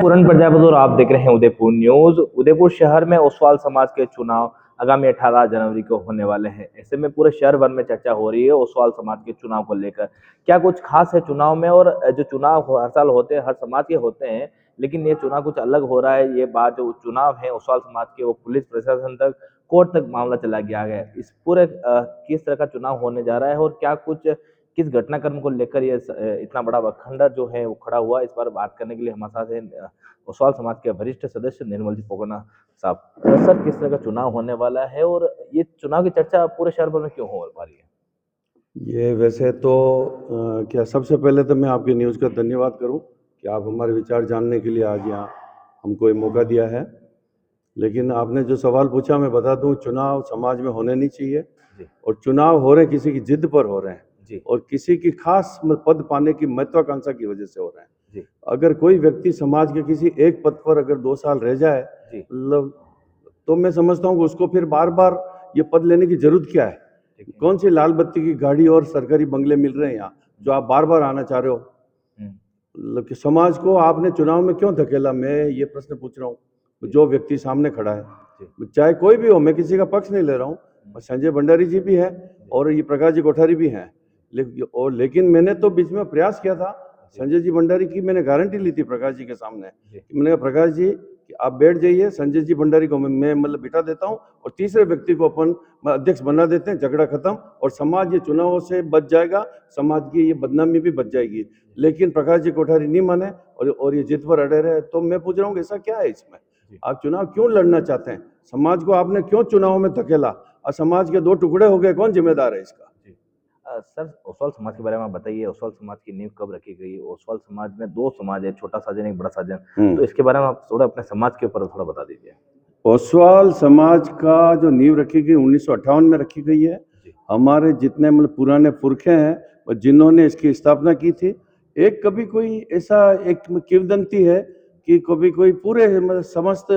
पूरन प्रजापति और आप देख रहे हैं उदयपुर न्यूज। उदयपुर शहर में ओसवाल समाज के चुनाव आगामी 18 जनवरी को होने वाले हैं। ऐसे में पूरे शहर भर में चर्चा हो रही है ओसवाल समाज के चुनाव को लेकर। क्या कुछ खास है चुनाव में? और जो चुनाव हर साल होते हैं, हर समाज के होते हैं, लेकिन ये चुनाव कुछ अलग हो रहा है। ये बात जो चुनाव है ओसवाल समाज के, वो पुलिस प्रशासन तक, कोर्ट तक मामला चला गया है। इस पूरे किस तरह का चुनाव होने जा रहा है और क्या कुछ किस घटनाक्रम को लेकर ये इतना बड़ा खंडर जो है वो खड़ा हुआ, इस पर बात करने के लिए हमारे साथ है ओसवाल समाज के वरिष्ठ सदस्य निर्मल जी पोगना साहब। सर, किस तरह का चुनाव होने वाला है और ये चुनाव की चर्चा पूरे शहर भर में क्यों हो पा रही है? ये वैसे तो क्या सबसे पहले तो मैं आपकी न्यूज़ का धन्यवाद करूं कि आप हमारे विचार जानने के लिए आज यहाँ हमको ये मौका दिया है। लेकिन आपने जो सवाल पूछा मैं बता दूं, चुनाव समाज में होने नहीं चाहिए जी। और चुनाव हो रहे किसी की जिद पर हो रहे हैं जी। और किसी की खास पद पाने की महत्वाकांक्षा की वजह से हो रहे हैं। जी। अगर कोई व्यक्ति समाज के किसी एक पद पर अगर 2 साल रह जाए, मतलब तो मैं समझता हूँ कि उसको फिर बार बार ये पद लेने की जरूरत क्या है? कौन सी लाल बत्ती की गाड़ी और सरकारी बंगले मिल रहे हैं यहाँ जो आप बार बार आना चाह रहे हो? मतलब कि समाज को आपने चुनाव में क्यों धकेला? मैं ये प्रश्न पूछ रहा हूँ। जो व्यक्ति सामने खड़ा है, चाहे कोई भी हो, मैं किसी का पक्ष नहीं ले रहा हूँ। संजय भंडारी जी भी है और ये प्रकाश जी कोठारी भी हैं, लेकिन मैंने तो बीच में प्रयास किया था। संजय जी भंडारी की मैंने गारंटी ली थी प्रकाश जी के सामने। मैंने कहा प्रकाश जी कि आप बैठ जाइए, संजय जी भंडारी को मैं मतलब बिठा देता हूँ और तीसरे व्यक्ति को अपन अध्यक्ष बना देते हैं, झगड़ा खत्म और समाज ये चुनावों से बच जाएगा, समाज की ये बदनामी भी बच जाएगी। लेकिन प्रकाश जी कोठारी नहीं माने और ये जिद पर अड़े रहे। तो मैं पूछ रहा हूँ ऐसा क्या है इसमें? आप चुनाव क्यों लड़ना चाहते हैं? समाज को आपने क्यों चुनाव में धकेला और समाज के 2 टुकड़े हो गए, कौन जिम्मेदार है इसका? सर, ओसवाल समाज के बारे में बताइए। ओसवाल समाज की नींव कब रखी गई? ओसवाल समाज में 2 समाज है, छोटा साजन एक बड़ा साजन, तो इसके बारे में आप थोड़ा अपने समाज के ऊपर थोड़ा बता दीजिए। ओसवाल समाज का जो नींव रखी गई 1958 में रखी गई है। हमारे जितने मतलब पुराने पुरखे हैं जिन्होंने इसकी स्थापना की थी, एक कभी कोई ऐसा एक किंवदंती है कि कभी कोई पूरे मतलब समस्त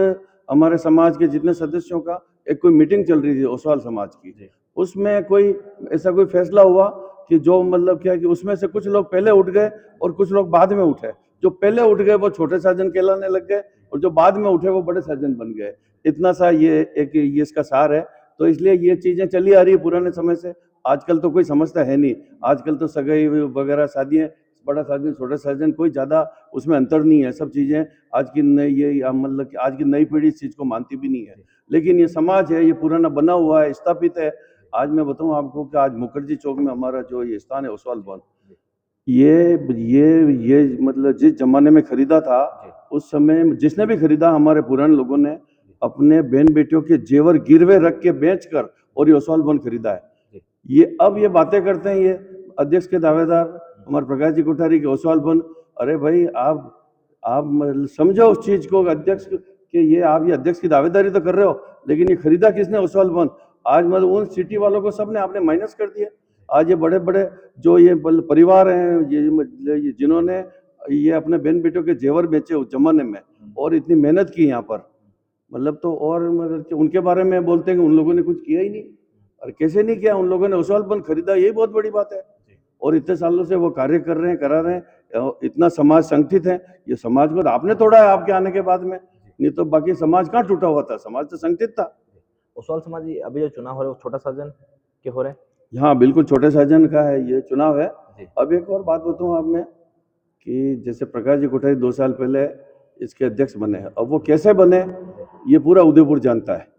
हमारे समाज के जितने सदस्यों का एक कोई मीटिंग चल रही थी ओसवाल समाज की। उसमें कोई ऐसा कोई फैसला हुआ कि जो मतलब क्या कि उसमें से कुछ लोग पहले उठ गए और कुछ लोग बाद में उठे। जो पहले उठ गए वो छोटे साजन कहलाने लग गए और जो बाद में उठे वो बड़े साजन बन गए। इतना सा ये इसका सार है। तो इसलिए ये चीजें चली आ रही है पुराने समय से। आजकल तो कोई समझता है नहीं। आजकल तो सगाई वगैरह शादियां, बड़ा साजन छोटा साजन, कोई ज्यादा उसमें अंतर नहीं है। सब चीजें आज की नई ये मतलब कि आज की नई पीढ़ी इस चीज को मानती भी नहीं है। लेकिन ये समाज है, ये पुराना बना हुआ है, स्थापित है। आज मैं बताऊं आपको कि आज मुखर्जी चौक में हमारा जो ये स्थान है ओसवाल भवन, ये मतलब जिस जमाने में खरीदा था, उस समय जिसने भी खरीदा, हमारे पुराने लोगों ने अपने बहन बेटियों के जेवर गिरवे रख के बेचकर और ये ओसवाल भवन खरीदा है। ये अब ये बातें करते हैं, ये अध्यक्ष के दावेदार हमारे प्रकाश जी कोठारी के ओसवाल भवन। अरे भाई, आप मतलब समझो उस चीज को, अध्यक्ष के ये आप ये अध्यक्ष की दावेदारी तो कर रहे हो, लेकिन ये खरीदा किसने ओसवाल भवन? आज मतलब उन सिटी वालों को सबने आपने माइनस कर दिया। आज ये बड़े बड़े जो ये परिवार हैं, ये जिन्होंने ये अपने बहन बेटों के जेवर बेचे उस जमाने में और इतनी मेहनत की यहाँ पर, मतलब तो और मतलब उनके बारे में बोलते हैं कि उन लोगों ने कुछ किया ही नहीं। और कैसे नहीं किया? उन लोगों ने ओसवाल भवन खरीदा, यही बहुत बड़ी बात है। और इतने सालों से वो कार्य कर रहे हैं, करा रहे हैं। इतना समाज संगठित है। ये समाज को आपने तोड़ा है आपके आने के बाद में, नहीं तो बाकी समाज कहाँ टूटा हुआ था? समाज तो संगठित था। ओसवाल समाज अभी जो चुनाव हो रहे हैं वो छोटा साजन के हो रहे हैं? हाँ बिल्कुल, छोटे साजन का है ये चुनाव है। अब एक और बात बताऊं आप में कि जैसे प्रकाश जी कोठारी 2 साल पहले इसके अध्यक्ष बने हैं। अब वो कैसे बने ये पूरा उदयपुर जानता है।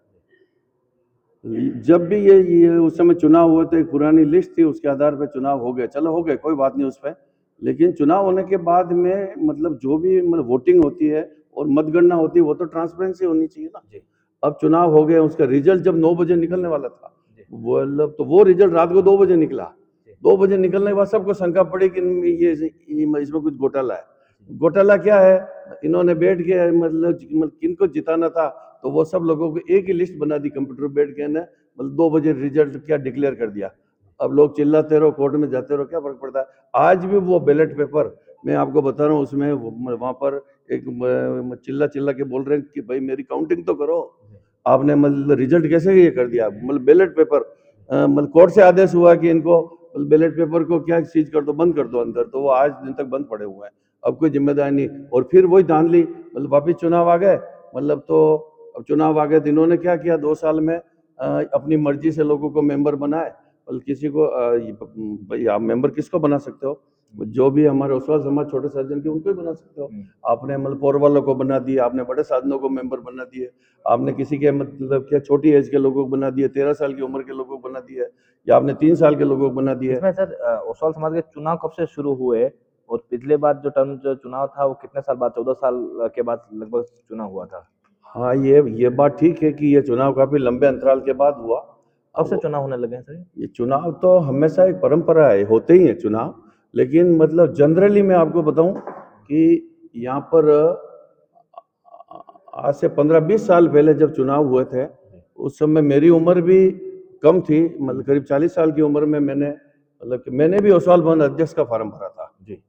जब भी ये उस समय चुनाव हुए तो एक पुरानी लिस्ट थी, उसके आधार पर चुनाव हो गए। चलो हो गए, कोई बात नहीं उस पर। लेकिन चुनाव होने के बाद में मतलब जो भी मतलब वोटिंग होती है और मतगणना होती है वो तो ट्रांसपेरेंसी होनी चाहिए ना। अब चुनाव हो गए, उसका रिजल्ट जब 9 बजे निकलने वाला था, मतलब तो वो रिजल्ट रात को 2 बजे निकला। 2 बजे निकलने के बाद सबको शंका पड़ी कि ये इसमें कुछ घोटाला है। घोटाला क्या है? इन्होंने बैठ के मतलब किनको जिताना था तो वो सब लोगों को एक ही लिस्ट बना दी कंप्यूटर बैठ के, मतलब 2 बजे रिजल्ट क्या डिक्लेयर कर दिया। अब लोग चिल्लाते रहो, कोर्ट में जाते रहो, क्या फर्क पड़ता है? आज भी वो बैलेट पेपर मैं आपको बता रहा हूँ, उसमें वहां पर एक चिल्ला चिल्ला के बोल रहे हैं कि भाई मेरी काउंटिंग तो करो। आपने मतलब रिजल्ट कैसे ये कर दिया? मतलब बैलेट पेपर मतलब कोर्ट से आदेश हुआ कि इनको बैलेट पेपर को क्या चीज कर दो, बंद कर दो अंदर, तो वो आज दिन तक बंद पड़े हुए हैं। अब कोई जिम्मेदारी नहीं। और फिर वही धांधली मतलब वापिस चुनाव आ गए, मतलब तो अब चुनाव आ गए तो इन्होंने क्या किया 2 साल में अपनी मर्जी से लोगों को मेंबर बनाए। मतलब किसी को भाई आप मेंबर किसको बना सकते हो, जो भी हमारे ओसवाल समाज छोटे साधन के उनको ही बना सकते हो। आपने मतलब पोर वालों को बना दिया, आपने बड़े साधनों को मेंबर बना दिए, आपने किसी के मतलब क्या छोटी एज के लोगों को बना दिए, 13 साल की उम्र के लोगों को बना दिया, या आपने 3 साल के लोगों को बना दिया। इसमें सर ओसवाल समाज के चुनाव कब से शुरू हुए और पिछले बार जो टर्म जो चुनाव था वो कितने साल बाद, 14 साल के बाद लगभग चुनाव हुआ था? हाँ, ये बात ठीक है कि ये चुनाव काफी लंबे अंतराल के बाद हुआ। कब से अब चुनाव होने लगे हैं सर? ये चुनाव तो हमेशा एक परंपरा है, होते ही है चुनाव, लेकिन मतलब जनरली मैं आपको बताऊं कि यहाँ पर आज से 15-20 साल पहले जब चुनाव हुए थे, उस समय मेरी उम्र भी कम थी, मतलब करीब 40 साल की उम्र में मतलब कि मैंने भी ओसवाल भवन अध्यक्ष का फार्म भरा था जी।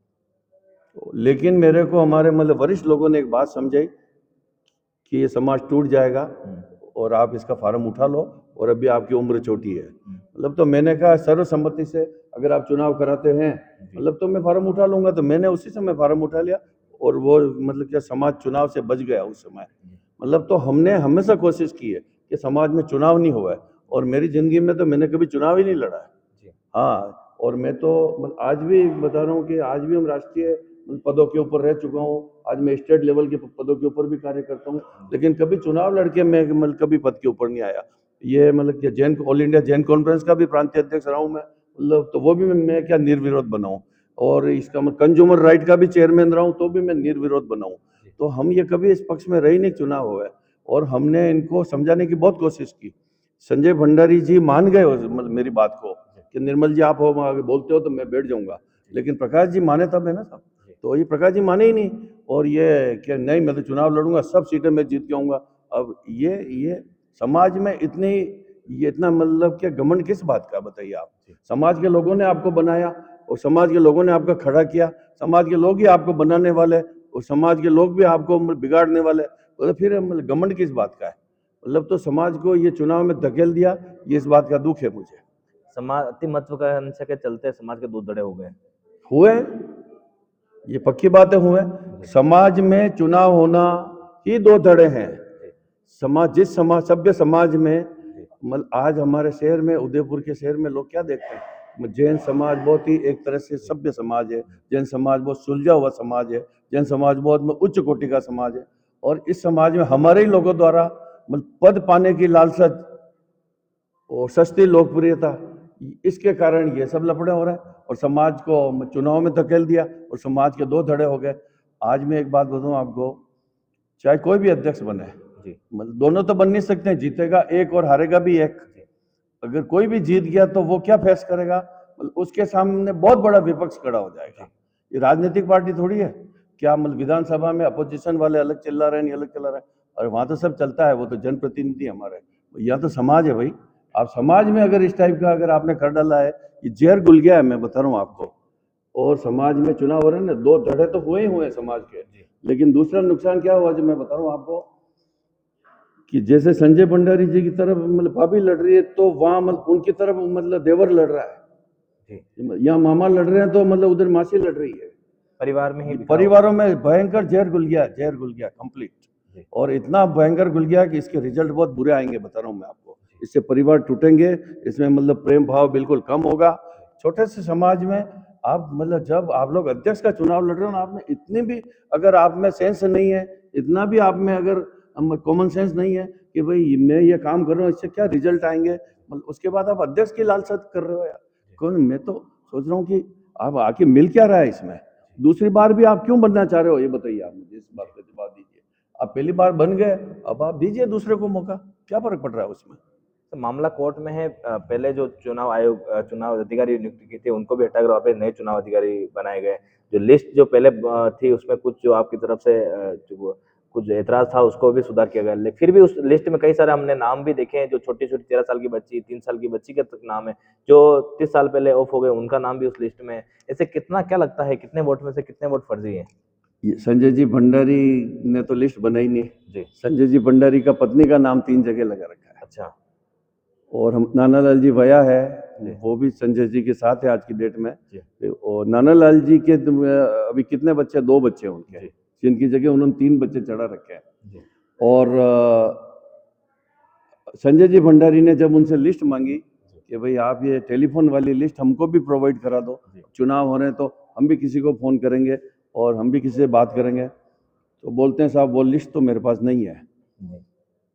लेकिन मेरे को हमारे मतलब वरिष्ठ लोगों ने एक बात समझाई कि ये समाज टूट जाएगा और आप इसका फार्म उठा लो, और अभी आपकी उम्र छोटी है। मतलब तो मैंने कहा सर्वसम्मति से अगर आप चुनाव कराते हैं मतलब तो मैं फार्म उठा लूंगा, तो मैंने उसी समय फार्म उठा लिया और वो मतलब क्या समाज चुनाव से बच गया उस समय। मतलब तो हमने हमेशा कोशिश की है कि समाज में चुनाव नहीं हुआ है, और मेरी जिंदगी में तो मैंने कभी चुनाव ही नहीं लड़ा है। हाँ, और मैं तो आज भी बता रहा हूँ कि आज भी हम राष्ट्रीय पदों के ऊपर रह चुका हूँ, आज मैं स्टेट लेवल के पदों के ऊपर भी कार्य करता हूँ, लेकिन कभी चुनाव लड़के मैं मतलब कभी पद के ऊपर नहीं आया। ये मतलब कि Jain all India Jain conference का भी प्रांतीय अध्यक्ष रहा हूँ मैं, मतलब तो वो भी मैं क्या निर्विरोध बना हूँ, और इसका कंज्यूमर राइट का भी चेयरमैन रहा हूँ तो भी मैं निर्विरोध बना हूँ। तो हम ये कभी इस पक्ष में रही नहीं चुनाव हुआ है, और हमने इनको समझाने की बहुत कोशिश की। संजय भंडारी जी मान गए मतलब मेरी बात को कि निर्मल जी आप हो आगे बोलते हो तो मैं बैठ जाऊंगा, लेकिन प्रकाश जी माने तब है ना साहब। तो ये प्रकाश जी माने ही नहीं, और ये कि नहीं मैं तो चुनाव लड़ूंगा, सब सीटें मैं जीत के आऊंगा। अब ये समाज में ये इतना मतलब क्या घमंड किस बात का, बताइए आप। समाज के लोगों ने आपको बनाया और समाज के लोगों ने आपका खड़ा किया, समाज के लोग ही आपको बनाने वाले और समाज के लोग भी आपको बिगाड़ने वाले, तो फिर मतलब घमंड किस बात का है। मतलब तो समाज को ये चुनाव में धकेल दिया, ये इस बात का दुख है मुझे। समाज अति महत्वाकांक्षा के चलते समाज के दूध बड़े हो गए। हुए, ये पक्की बातें हुए। समाज में चुनाव होना ही दो धड़े हैं। समाज जिस समाज सभ्य समाज में मतलब आज हमारे शहर में उदयपुर के शहर में लोग क्या देखते हैं, जैन समाज बहुत ही एक तरह से सभ्य समाज है, जैन समाज बहुत सुलझा हुआ समाज है, जैन समाज बहुत उच्च कोटि का समाज है, और इस समाज में हमारे ही लोगों द्वारा मतलब पद पाने की लालसा और सस्ती लोकप्रियता, इसके कारण ये सब लफड़े हो रहे हैं और समाज को चुनाव में धकेल दिया और समाज के दो धड़े हो गए। आज मैं एक बात बताऊं आपको, चाहे कोई भी अध्यक्ष बने, मतलब दोनों तो बन नहीं सकते, जीतेगा एक और हारेगा भी एक। अगर कोई भी जीत गया तो वो क्या फेस करेगा, मतलब उसके सामने बहुत बड़ा विपक्ष खड़ा हो जाएगा। ये राजनीतिक पार्टी थोड़ी है, क्या मतलब विधानसभा में अपोजिशन वाले अलग चिल्ला रहे हैं, नहीं अलग चिल्ला रहे हैं, और वहां तो सब चलता है, वो तो जनप्रतिनिधि हमारे, यहाँ तो समाज है भाई। आप समाज में अगर इस टाइप का अगर आपने कर डाला है, ये जहर घुल गया है, मैं बता रहा हूँ आपको। और समाज में चुनाव हो रहे हैं ना, दो धड़े तो हुए ही हुए समाज के, लेकिन दूसरा नुकसान क्या हुआ जो मैं बता रहा हूँ आपको, कि जैसे संजय भंडारी जी की तरफ मतलब भाभी लड़ रही है तो वहां मतलब उनकी तरफ मतलब देवर लड़ रहा है, यहाँ मामा लड़ रहे हैं तो मतलब उधर मासी लड़ रही है। परिवार में ही परिवारों में भयंकर जहर घुल गया कंप्लीट, और इतना भयंकर घुल गया कि इसके रिजल्ट बहुत बुरे आएंगे, बता रहा हूँ मैं आपको। इससे परिवार टूटेंगे, इसमें मतलब प्रेम भाव बिल्कुल कम होगा। छोटे से समाज में आप मतलब जब आप लोग अध्यक्ष का चुनाव लड़ रहे हो ना, आप में इतनी भी अगर आप में सेंस नहीं है, इतना भी आप में अगर कॉमन सेंस नहीं है कि भाई मैं ये काम कर रहा हूँ इससे क्या रिजल्ट आएंगे, मतलब उसके बाद आप अध्यक्ष की लालसा कर रहे हो यार। कौन, मैं तो सोच रहा हूँ कि आप आखिर मिल क्या रहा है इसमें। दूसरी बार भी आप क्यों बनना चाह रहे हो, ये बताइए आप मुझे, इस बात का जवाब दीजिए। आप पहली बार बन गए, अब आप दीजिए दूसरे को मौका, क्या फर्क पड़ रहा है उसमें। तो मामला कोर्ट में है। पहले जो चुनाव आयोग चुनाव अधिकारी नियुक्त की थी उनको भी हटाकर वापस नए चुनाव अधिकारी बनाए गए। जो लिस्ट जो पहले थी उसमें कुछ जो आपकी तरफ से कुछ एतराज था उसको भी सुधार किया गया, लेकिन फिर भी उस लिस्ट में कई सारे हमने नाम भी देखे हैं जो छोटी छोटी 13 साल की बच्ची, 3 साल की बच्ची के तक नाम है, जो 30 साल पहले ऑफ हो गए उनका नाम भी उस लिस्ट में है। ऐसे कितना क्या लगता है कितने वोट में से कितने वोट फर्जी है? संजय जी भंडारी ने तो लिस्ट बनाई नहीं जी। संजय जी भंडारी का पत्नी का नाम 3 जगह लगा रखा है। अच्छा। और हम नानालाल जी भैया है, वो भी संजय जी के साथ है आज की डेट में। और नानालाल जी के अभी कितने बच्चे, 2 बच्चे उनके, जिनकी जगह उन्होंने 3 बच्चे चढ़ा रखे हैं। जी और संजय जी भंडारी ने जब उनसे लिस्ट मांगी कि भाई आप ये टेलीफोन वाली लिस्ट हमको भी प्रोवाइड करा दो, जी चुनाव हो रहे हैं तो हम भी किसी को फ़ोन करेंगे और हम भी किसी से बात करेंगे, तो बोलते हैं साहब वो लिस्ट तो मेरे पास नहीं है। जी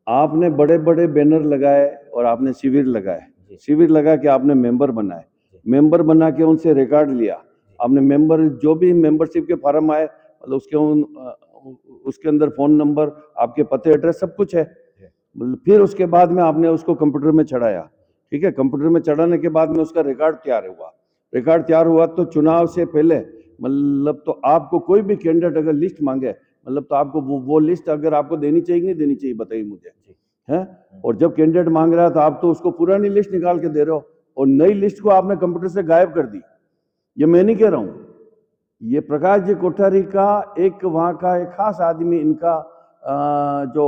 आपने बड़े बड़े बैनर लगाए और आपने शिविर लगाए, जी शिविर लगा के आपने मेंबर बनाए, मेंबर बना के उनसे रिकॉर्ड लिया, आपने मेंबर जो भी मेंबरशिप के फॉर्म आए मतलब उसके अंदर फ़ोन नंबर, आपके पते, एड्रेस सब कुछ है। मतलब फिर उसके बाद में आपने उसको कंप्यूटर में चढ़ाया, ठीक है, कंप्यूटर में चढ़ाने के बाद में उसका रिकॉर्ड तैयार हुआ, रिकॉर्ड तैयार हुआ तो चुनाव से पहले मतलब तो आपको कोई भी कैंडिडेट अगर लिस्ट मांगे मतलब तो आपको वो लिस्ट अगर आपको देनी चाहिए नहीं देनी चाहिए, बताइए मुझे, है। और जब कैंडिडेट मांग रहा है तो आप तो उसको पुरानी लिस्ट निकाल के दे रहे हो और नई लिस्ट को आपने कंप्यूटर से गायब कर दी। ये मैं नहीं कह रहा हूँ, ये प्रकाश जी कोठारी का एक वहाँ का एक खास आदमी इनका जो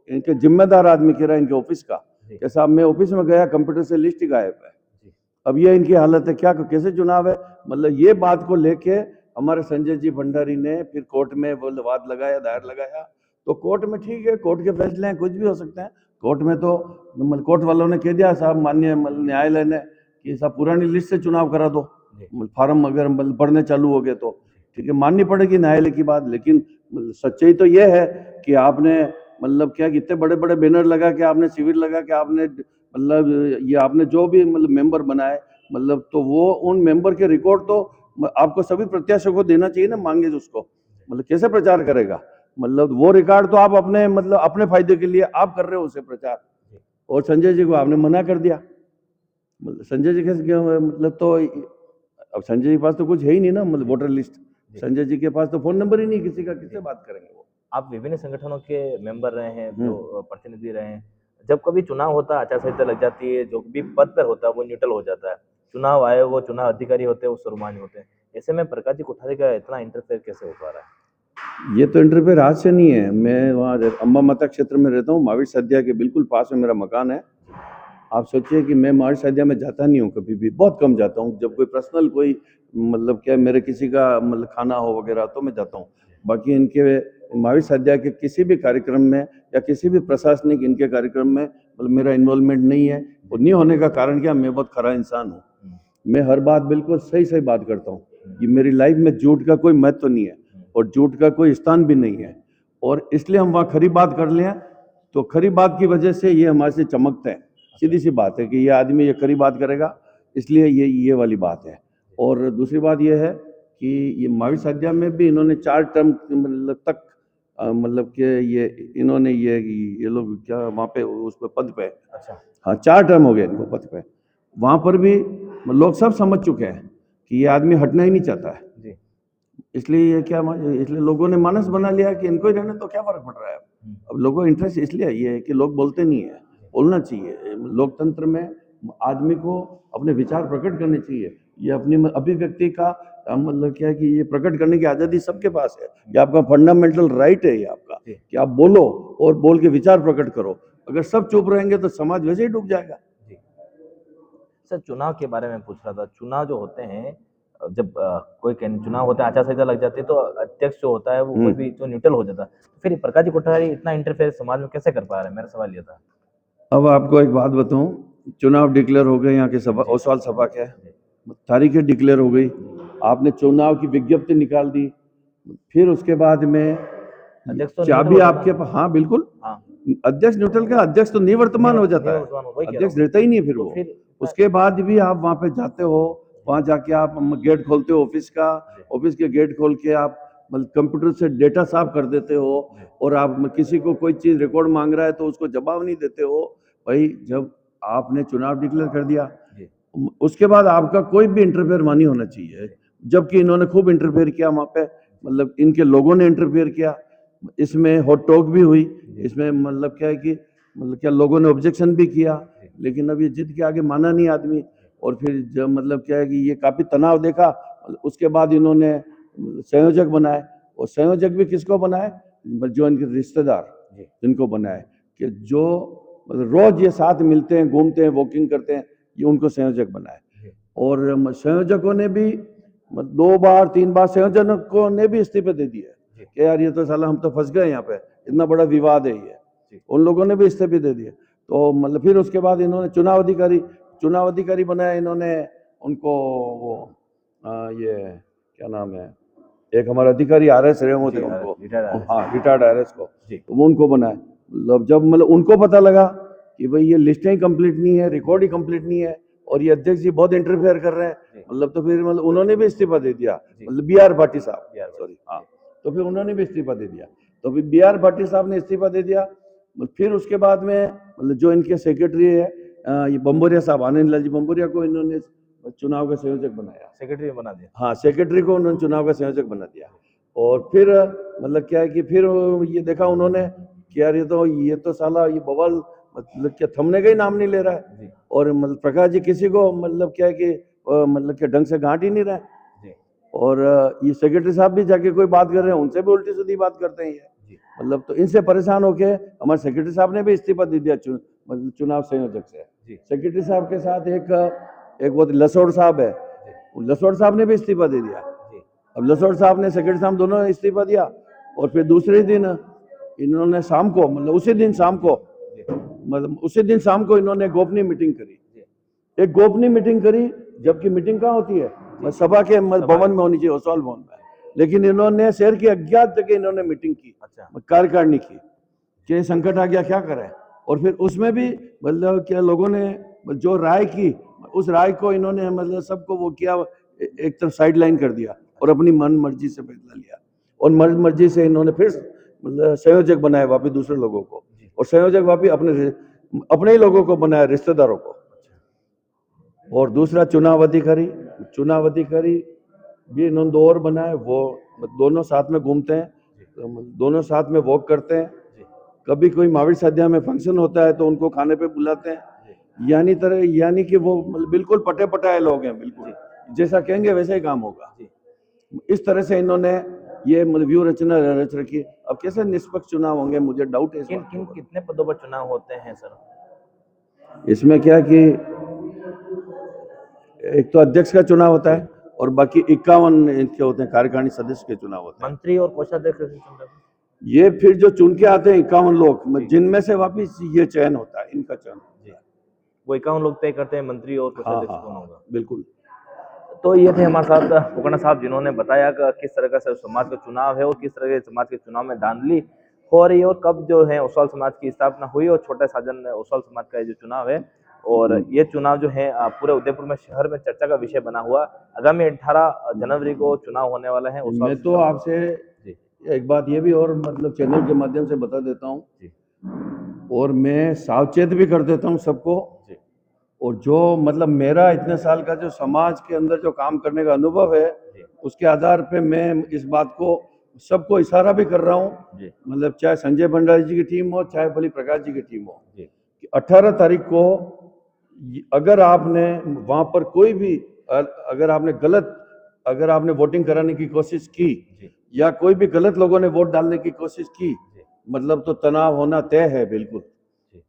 इनके जिम्मेदार आदमी कह रहा है इनके ऑफिस का कि साहब मैं ऑफिस में गया कंप्यूटर से लिस्ट ही गायब है। अब ये इनकी हालत है, क्या कैसे चुनाव है। मतलब ये बात को लेके हमारे संजय जी भंडारी ने फिर कोर्ट में वो वाद लगाया, दायर लगाया, तो कोर्ट में ठीक है, कोर्ट के फैसले हैं, कुछ भी हो सकते हैं। कोर्ट में तो कोर्ट वालों ने कह दिया साहब माननीय न्यायालय ने कि साहब पुरानी लिस्ट से चुनाव करा दो, फार्म अगर पढ़ने चालू हो गए तो ठीक है, माननी पड़ेगी न्यायालय की बात। लेकिन सच्चाई तो यह है कि आपने मतलब क्या इतने बड़े बड़े बैनर लगा के आपने शिविर लगा के आपने मतलब ये आपने जो भी मतलब मेंबर बनाए मतलब तो वो उन मेंबर के रिकॉर्ड तो आपको सभी प्रत्याशियों को देना चाहिए ना, मांगे उसको मतलब कैसे प्रचार करेगा। मतलब वो रिकॉर्ड तो आप अपने मतलब अपने फायदे के लिए आप कर रहे हो उसे प्रचार, और संजय जी को आपने मना कर दिया। मतलब संजय जी के मतलब तो अब संजय जी के पास तो कुछ है ही नहीं ना, मतलब वोटर लिस्ट, संजय जी के पास तो फोन नंबर ही नहीं किसी का, किससे बात करेंगे वो। आप विभिन्न संगठनों के मेंबर रहे हैं, जो प्रतिनिधि रहे हैं, जब कभी चुनाव होता है आचार संहिता लग जाती है, जो भी पद पर होता है वो न्यूट्रल हो जाता है, चुनाव आयोग वो चुनाव अधिकारी होते हैं वो सर्वमान्य होते हैं, ऐसे में प्रकाश जी कोठारी का इतना इंटरफेयर कैसे हो पा रहा है? ये तो इंटरफेयर आज से नहीं है, मैं वहाँ अम्बा माता क्षेत्र में रहता हूँ, महावीर सद्या के बिल्कुल पास में मेरा मकान है। आप सोचिए कि मैं महावीर सद्या में जाता नहीं हूँ कभी भी, बहुत कम जाता हूँ, जब कोई पर्सनल कोई मतलब क्या मेरे किसी का मतलब खाना हो वगैरह तो मैं जाता हूँ। बाकी इनके महावीर सद्या के किसी भी कार्यक्रम में या किसी भी प्रशासनिक इनके कार्यक्रम में मतलब मेरा इन्वॉल्वमेंट नहीं है। और नहीं होने का कारण क्या, मैं बहुत खरा इंसान हूँ, मैं हर बात बिल्कुल सही सही बात करता हूँ। ये मेरी लाइफ में झूठ का कोई महत्व नहीं है और झूठ का कोई स्थान भी नहीं है, और इसलिए हम वहाँ खरी बात कर लें तो खरी बात की वजह से ये हमारे से चमकते हैं। सीधी सी बात है कि ये आदमी ये खरी बात करेगा, इसलिए ये वाली बात है। और दूसरी बात ये है कि ये महावीर सद्या में भी इन्होंने 4 टर्म मतलब तक मतलब कि ये इन्होंने ये लोग क्या वहाँ पे उस पे पद पे, अच्छा, हाँ 4 टर्म हो गए इनको पद पे। वहाँ पर भी लोग सब समझ चुके हैं कि ये आदमी हटना ही नहीं चाहता है, जी इसलिए ये क्या इसलिए लोगों ने मानस बना लिया कि इनको ही रहने तो क्या फर्क पड़ रहा है। अब लोगों का इंटरेस्ट इसलिए ये है कि लोग बोलते नहीं है, बोलना चाहिए। लोकतंत्र में आदमी को अपने विचार प्रकट करने चाहिए, ये अपनी अभिव्यक्ति का मतलब क्या है कि ये प्रकट करने की आज़ादी सबके पास है, ये आपका फंडामेंटल राइट है ये आपका कि आप बोलो और बोल के विचार प्रकट करो। अगर सब चुप रहेंगे तो समाज वैसे ही डूब जाएगा। जी सर, चुनाव के बारे में पूछ रहा था। चुनाव जो होते हैं जब कोई चुनाव होता है आचार संहिता लग जाती है तो अध्यक्ष जो होता है वो कोई भी जो न्यूट्रल हो जाता है, तो फिर प्रकाश जी कोठारी इतना इंटरफेयर समाज में कैसे कर पा रहे हैं, मेरा सवाल ये था। अब आपको एक बात बताऊं, चुनाव डिक्लेयर हो गए, यहाँ के सभा ओसवाल सभा के तारीखें डिक्लेयर हो गई, आपने चुनाव की विज्ञप्ति निकाल दी, फिर उसके बाद में अध्यक्ष तो न्यूट्रल चाबी होता आपके ना। पास, हाँ बिल्कुल, हाँ, अध्यक्ष न्यूट्रल का, अध्यक्ष तो निवर्तमान हो जाता है, वही कह रहा अध्यक्ष हूँ। रहता ही नहीं है फिर तो वो। फिर उसके बाद भी आप वहाँ पे जाते हो, वहाँ जाके आप गेट खोलते हो ऑफिस का, ऑफिस के गेट खोल के आप मतलब कंप्यूटर से डेटा साफ कर देते हो, और आप किसी को कोई चीज़ रिकॉर्ड मांग रहा है तो उसको जवाब नहीं देते हो। भाई जब आपने चुनाव डिक्लेयर कर दिया उसके बाद आपका कोई भी इंटरफेयर वहाँ नहीं होना चाहिए, जबकि इन्होंने खूब इंटरफेयर किया वहाँ पे, मतलब इनके लोगों ने इंटरफेयर किया, इसमें हॉट टॉक भी हुई, इसमें मतलब क्या है कि मतलब क्या लोगों ने ऑब्जेक्शन भी किया, लेकिन अब ये जिद के आगे माना नहीं आदमी। और फिर जब मतलब क्या है कि ये काफ़ी तनाव देखा, उसके बाद इन्होंने संयोजक बनाए, और संयोजक भी किसको बनाए, जो इनके रिश्तेदार जिनको बनाए, कि जो मतलब रोज ये साथ मिलते हैं, घूमते हैं, वॉकिंग करते हैं, ये उनको संयोजक बनाए। और संयोजकों ने भी 2 बार 3 बार संयोजकों ने भी इस्तीफे दे दिए, जी। कि यार ये तो साला हम तो फंस गए यहाँ पे, इतना बड़ा विवाद है ये। जी। उन लोगों ने भी इस्तीफे दे दिए। तो मतलब फिर उसके बाद इन्होंने चुनाव अधिकारी बनाया इन्होंने उनको, वो ये क्या नाम है, एक हमारा अधिकारी RS रहे जी, थे उनको, रिटायर्ड RS। हाँ रिटायर्ड RS को, जी। तो वो उनको बनाया। मतलब जब मतलब उनको पता लगा कि भाई ये लिस्टें ही कंप्लीट नहीं है, रिकॉर्ड ही कंप्लीट नहीं है और ये अध्यक्ष जी बहुत इंटरफेयर कर रहे हैं, जी। मतलब तो फिर मतलब उन्होंने भी इस्तीफा दे दिया। जी। मतलब BR भाटी साहब, BR भाटी, सॉरी, हाँ, तो फिर उन्होंने भी इस्तीफा दे दिया। तो फिर BR भाटी साहब ने इस्तीफा दे दिया। फिर उसके बाद में मतलब जो इनके सेक्रेटरी है ये बम्बोरिया साहब, आनंद लाल जी बम्बोरिया को इन्होंने चुनाव का संयोजक बनाया। सेक्रेटरी बना दिया। हाँ, सेक्रेटरी को उन्होंने चुनाव का संयोजक बना दिया। और फिर मतलब क्या है कि फिर ये देखा उन्होंने कि यार ये तो साला ये बवाल मतलब क्या थमने का ही नाम नहीं ले रहा है। जी। और मतलब प्रकाश जी किसी को मतलब क्या है कि मतलब क्या ढंग से गांठ ही नहीं रहा है। जी। और ये सेक्रेटरी साहब भी जाके कोई बात कर रहे हैं, उनसे भी उल्टी सीधी बात करते हैं ये। जी। मतलब तो इनसे परेशान होके हमारे सेक्रेटरी साहब ने भी इस्तीफा दे दिया मतलब चुनाव संयोजक से। जी। सेक्रेटरी साहब के साथ एक वो लसोड़ साहब है, लसोड़ साहब ने भी इस्तीफा दे दिया। जी। अब लसोड़ साहब ने, सेक्रेटरी साहब दोनों ने इस्तीफा दिया। और फिर दूसरे दिन इन्होंने शाम को, मतलब उसी दिन शाम को, मतलब उसी दिन शाम को इन्होंने गोपनीय मीटिंग करी। एक गोपनीय मीटिंग करी, जबकि मीटिंग कहाँ होती है, सभा के भवन में होनी चाहिए, ओसवाल भवन में। लेकिन इन्होंने शहर की अज्ञात जगह इन्होंने मीटिंग की, कार्यकारिणी की, कि संकट आ गया क्या करें। और फिर उसमें भी मतलब क्या लोगों ने जो राय की, उस राय को इन्होंने मतलब सबको वो किया, एक तरफ साइड लाइन कर दिया और अपनी मन मर्जी से फैसला लिया। और मन मर्जी से इन्होंने फिर मतलब संयोजक बनाए वापिस दूसरे लोगों को, और संयोजक वापिस अपने ही लोगों को बनाया, रिश्तेदारों को। और दूसरा चुनाव अधिकारी भी इन्होंने 2 और बनाए, वो दोनों साथ में घूमते हैं, दोनों साथ में वॉक करते हैं। कभी कोई महावीर साध्या में फंक्शन होता है तो उनको खाने पे बुलाते हैं। यानी कि वो मतलब बिल्कुल पटे पटाए लोग हैं, बिल्कुल जैसा कहेंगे वैसे ही काम होगा। इस तरह से इन्होंने ये मतलब व्यू रचना रच रखी। अब कैसे निष्पक्ष चुनाव होंगे, मुझे डाउट है इस बात के ऊपर। कितने पदों पर चुनाव होते हैं सर? इसमें क्या कि एक तो अध्यक्ष का चुनाव होता है और बाकी 51 इनके होते हैं, कार्यकारिणी सदस्य के चुनाव होते हैं। मंत्री और कोषाध्यक्ष कैसे चुन रहे हैं? ये फिर जो चुन के आते हैं 51 लोग, जिनमें से वापिस ये चयन होता है, इनका चयन होता है। वो 51 लोग तय करते हैं मंत्री और हाँ कोषाध्यक्ष हाँ कौन हाँ, होगा। बिल्कुल। तो ये थे हमारे साथ फुकना साहब, जिन्होंने बताया कि किस तरह का समाज का चुनाव है और किस तरह के समाज के चुनाव में धांधली हो रही है और कब जो है ओसवाल समाज की स्थापना हुई और छोटे साजन ओसवाल समाज का जो चुनाव है। और ये चुनाव जो है पूरे उदयपुर में शहर में चर्चा का विषय बना हुआ। आगामी 18 जनवरी को चुनाव होने वाला है। मैं तो आपसे एक बात ये भी और मतलब चैनल के माध्यम से बता देता हूँ, और मैं सावचेत भी कर देता हूँ सबको। और जो मतलब मेरा इतने साल का जो समाज के अंदर जो काम करने का अनुभव है, उसके आधार पे मैं इस बात को सबको इशारा भी कर रहा हूँ, मतलब चाहे संजय भंडारी जी की टीम हो, चाहे बली प्रकाश जी की टीम हो, कि 18 तारीख को अगर आपने वहां पर कोई भी अगर आपने वोटिंग कराने की कोशिश की या कोई भी गलत लोगों ने वोट डालने की कोशिश की, मतलब तो तनाव होना तय है बिल्कुल।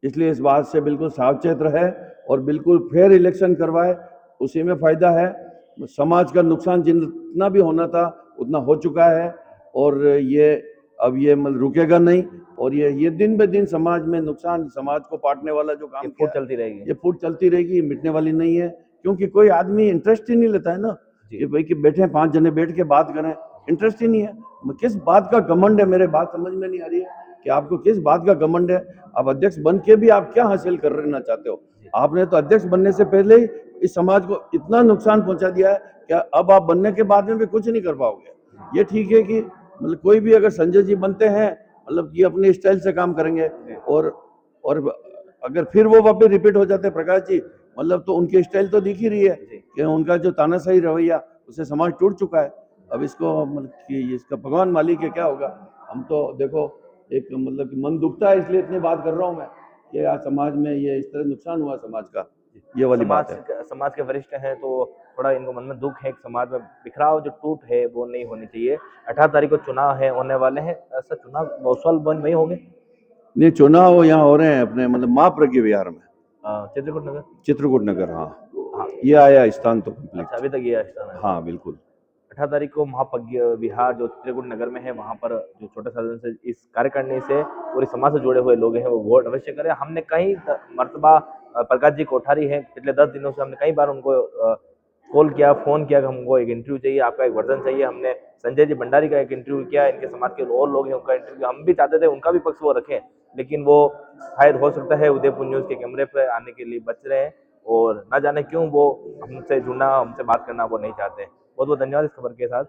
इसलिए इस बात से बिल्कुल सावचेत रहे और बिल्कुल फेयर इलेक्शन करवाए, उसी में फायदा है। समाज का नुकसान जितना भी होना था उतना हो चुका है, और ये अब ये मतलब रुकेगा नहीं। और ये दिन ब दिन समाज में नुकसान, समाज को बांटने वाला जो काम किया, चलती रहेगी, ये फूट चलती रहेगी, मिटने वाली नहीं है। क्योंकि कोई आदमी इंटरेस्ट ही नहीं लेता है ना कि भाई कि बैठे 5 जने बैठ के बात करें, इंटरेस्ट ही नहीं है। किस बात का घमंड है, मेरे बात समझ में नहीं आ रही है कि आपको किस बात का घमंड है। आप अध्यक्ष बन के भी आप क्या हासिल करना चाहते हो? आपने तो अध्यक्ष बनने से पहले ही इस समाज को इतना नुकसान पहुंचा दिया है कि अब आप बनने के बाद में भी कुछ नहीं कर पाओगे। ये ठीक है कि मतलब कोई भी अगर संजय जी बनते हैं, मतलब ये अपने स्टाइल से काम करेंगे, और अगर फिर वो वापस रिपीट हो जाते हैं प्रकाश जी, मतलब तो उनकी स्टाइल तो दिख ही रही है कि उनका जो तानाशाही रवैया, उससे समाज टूट चुका है। अब इसको मतलब कि इसका भगवान मालिक है, क्या होगा। हम तो देखो एक मतलब कि मन दुखता है, इसलिए इतनी बात कर रहा हूँ मैं कि आज समाज में ये इस तरह नुकसान हुआ समाज का, ये वाली बात है। समाज के वरिष्ठ हैं तो थोड़ा इनको मन में दुख है कि समाज में बिखराव जो टूट है वो नहीं होनी चाहिए। 18 तारीख को चुनाव है, होने वाले हैं। ऐसा चुनाव ओसवाल वन में ही होंगे? नहीं, चुनाव यहाँ हो रहे हैं अपने मतलब महाप्रज्ञ विहार में, चित्रकूट नगर। हाँ। ये आया स्थान तो कंप्लीट। अभी तक ये स्थान है। हाँ बिल्कुल। 18 तारीख को महापज्ञ विहार जो त्रिकुट नगर में है, वहाँ पर जो छोटे सदन से इस कार्यकारिणी से पूरे समाज से जुड़े हुए लोग हैं वो वोट अवश्य करें। हमने कई मरतबा प्रकाश जी कोठारी हैं, पिछले 10 दिनों से हमने कई बार उनको कॉल किया, फ़ोन किया कि हमको एक इंटरव्यू चाहिए, आपका एक वर्जन चाहिए। हमने संजय जी भंडारी का एक इंटरव्यू किया, इनके समाज के और लोग हैं उनका इंटरव्यू, हम भी चाहते थे उनका भी पक्ष वो रखें, लेकिन वो शायद हो सकता है उदयपुर न्यूज़ के कैमरे पे आने के लिए बच रहे हैं और ना जाने क्यों वो हमसे जुड़ना, हमसे बात करना वो नहीं चाहते। बहुत बहुत धन्यवाद इस खबर के साथ।